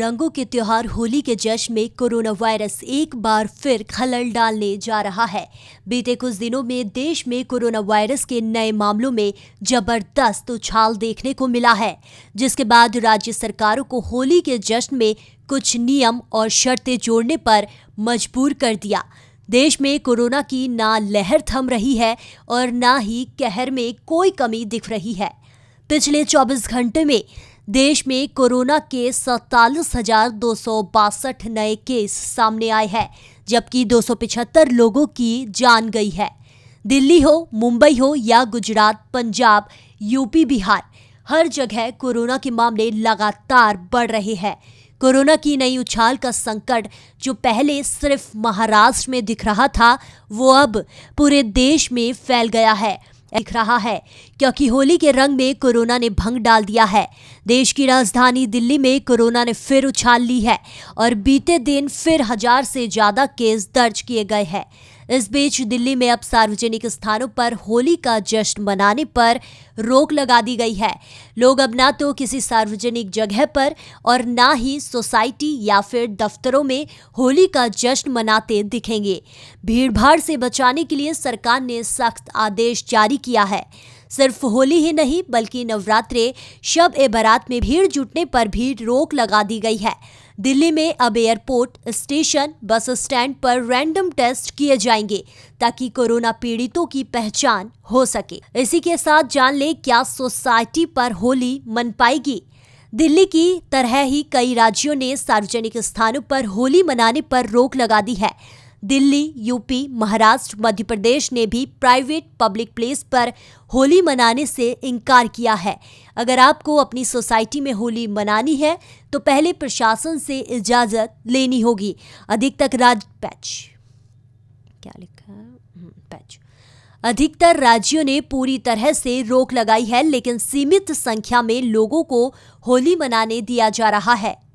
रंगों के त्योहार होली के जश्न में कोरोना वायरस एक बार फिर खलल डालने जा रहा है। बीते कुछ दिनों में देश में कोरोना वायरस के नए मामलों में जबरदस्त उछाल देखने को मिला है, जिसके बाद राज्य सरकारों को होली के जश्न में कुछ नियम और शर्तें जोड़ने पर मजबूर कर दिया। देश में कोरोना की ना लहर थम रही है और ना ही कहर में कोई कमी दिख रही है। पिछले 24 घंटे में देश में कोरोना के 47,262 नए केस सामने आए हैं, जबकि 275 लोगों की जान गई है। दिल्ली हो, मुंबई हो या गुजरात, पंजाब, यूपी, बिहार, हर जगह कोरोना के मामले लगातार बढ़ रहे हैं। कोरोना की नई उछाल का संकट जो पहले सिर्फ महाराष्ट्र में दिख रहा था, वो अब पूरे देश में फैल गया है दिख रहा है, क्योंकि होली के रंग में कोरोना ने भंग डाल दिया है। देश की राजधानी दिल्ली में कोरोना ने फिर उछाल ली है और बीते दिन फिर 1000 से ज्यादा केस दर्ज किए गए हैं। इस बीच दिल्ली में अब सार्वजनिक स्थानों पर होली का जश्न मनाने पर रोक लगा दी गई है। लोग अब ना तो किसी सार्वजनिक जगह पर और ना ही सोसाइटी या फिर दफ्तरों में होली का जश्न मनाते दिखेंगे। भीड़भाड़ से बचाने के लिए सरकार ने सख्त आदेश जारी किया है। सिर्फ होली ही नहीं बल्कि नवरात्रे, शब-ए-बारात में भीड़ जुटने पर भी रोक लगा दी गई है। दिल्ली में अब एयरपोर्ट, स्टेशन, बस स्टैंड पर रैंडम टेस्ट किए जाएंगे ताकि कोरोना पीड़ितों की पहचान हो सके। इसी के साथ जान ले क्या सोसाइटी पर होली मन पाएगी। दिल्ली की तरह ही कई राज्यों ने सार्वजनिक स्थानों पर होली मनाने पर रोक लगा दी है। दिल्ली, यूपी, महाराष्ट्र, मध्य प्रदेश ने भी प्राइवेट पब्लिक प्लेस पर होली मनाने से इनकार किया है। अगर आपको अपनी सोसाइटी में होली मनानी है तो पहले प्रशासन से इजाजत लेनी होगी। अधिकतर राज्यों ने पूरी तरह से रोक लगाई है, लेकिन सीमित संख्या में लोगों को होली मनाने दिया जा रहा है।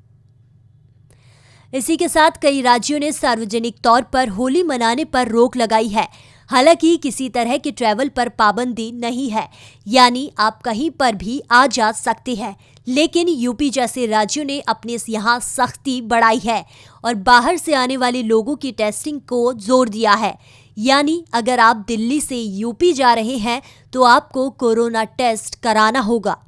इसी के साथ कई राज्यों ने सार्वजनिक तौर पर होली मनाने पर रोक लगाई है। हालांकि किसी तरह के ट्रैवल पर पाबंदी नहीं है, यानी आप कहीं पर भी आ जा सकते हैं। लेकिन यूपी जैसे राज्यों ने अपने यहाँ सख्ती बढ़ाई है और बाहर से आने वाले लोगों की टेस्टिंग को जोर दिया है। यानी अगर आप दिल्ली से यूपी जा रहे हैं तो आपको कोरोना टेस्ट कराना होगा।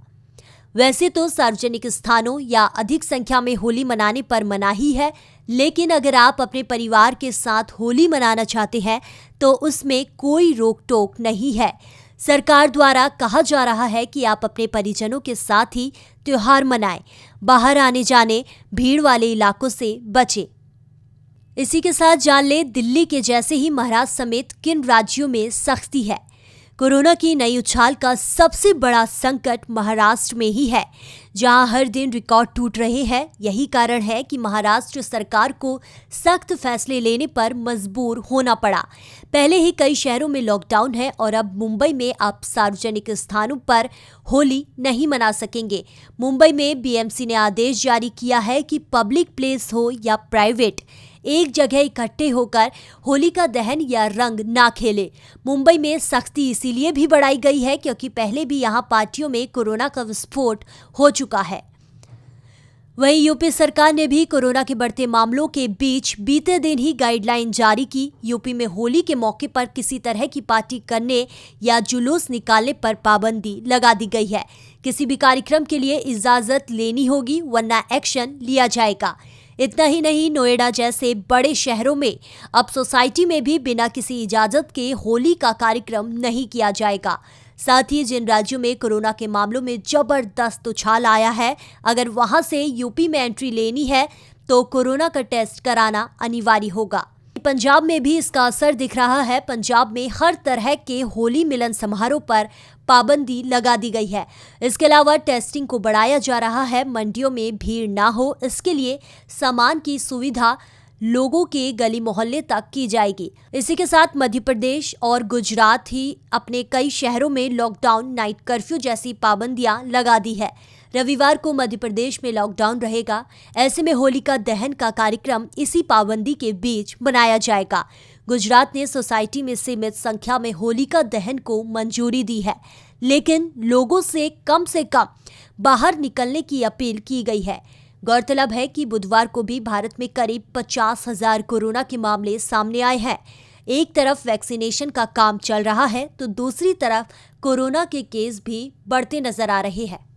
वैसे तो सार्वजनिक स्थानों या अधिक संख्या में होली मनाने पर मनाही है, लेकिन अगर आप अपने परिवार के साथ होली मनाना चाहते हैं तो उसमें कोई रोक टोक नहीं है। सरकार द्वारा कहा जा रहा है कि आप अपने परिजनों के साथ ही त्योहार मनाएं, बाहर आने जाने, भीड़ वाले इलाकों से बचें। इसी के साथ जान ले दिल्ली के जैसे ही महाराष्ट्र समेत किन राज्यों में सख्ती है। कोरोना की नई उछाल का सबसे बड़ा संकट महाराष्ट्र में ही है, जहां हर दिन रिकॉर्ड टूट रहे हैं। यही कारण है कि महाराष्ट्र सरकार को सख्त फैसले लेने पर मजबूर होना पड़ा। पहले ही कई शहरों में लॉकडाउन है और अब मुंबई में आप सार्वजनिक स्थानों पर होली नहीं मना सकेंगे। मुंबई में बीएमसी ने आदेश जारी किया है कि पब्लिक प्लेस हो या प्राइवेट, एक जगह इकट्ठे होकर होली का दहन या रंग ना खेले। मुंबई में सख्ती इसीलिए भी बढ़ाई गई है क्योंकि पहले भी यहां पार्टियों में कोरोना का विस्फोट हो चुका है। वहीं यूपी सरकार ने भी कोरोना के बढ़ते मामलों के बीच बीते दिन ही गाइडलाइन जारी की। यूपी में होली के मौके पर किसी तरह की पार्टी करने या जुलूस निकालने पर पाबंदी लगा दी गई है। किसी भी कार्यक्रम के लिए इजाजत लेनी होगी, वरना एक्शन लिया जाएगा। इतना ही नहीं, नोएडा जैसे बड़े शहरों में अब सोसाइटी में भी बिना किसी इजाजत के होली का कार्यक्रम नहीं किया जाएगा। साथ ही जिन राज्यों में कोरोना के मामलों में जबरदस्त उछाल आया है, अगर वहां से यूपी में एंट्री लेनी है तो कोरोना का टेस्ट कराना अनिवार्य होगा। पंजाब में भी इसका असर दिख रहा है। पंजाब में हर तरह के होली मिलन समारोह पर पाबंदी लगा दी गई है। इसके अलावा टेस्टिंग को बढ़ाया जा रहा है। मंडियों में भीड़ ना हो, इसके लिए सामान की सुविधा लोगों के गली मोहल्ले तक की जाएगी। इसी के साथ मध्य प्रदेश और गुजरात ही अपने कई शहरों में लॉकडाउन, नाइट कर्फ्यू जैसी पाबंदियां लगा दी है। रविवार को मध्य प्रदेश में लॉकडाउन रहेगा। ऐसे में होलिका दहन का कार्यक्रम इसी पाबंदी के बीच मनाया जाएगा। गुजरात ने सोसाइटी में सीमित संख्या में होलिका दहन को मंजूरी दी है, लेकिन लोगों से कम बाहर निकलने की अपील की गई है। गौरतलब है कि बुधवार को भी भारत में करीब 50,000 कोरोना के मामले सामने आए हैं। एक तरफ वैक्सीनेशन का काम चल रहा है तो दूसरी तरफ कोरोना के केस भी बढ़ते नजर आ रहे हैं।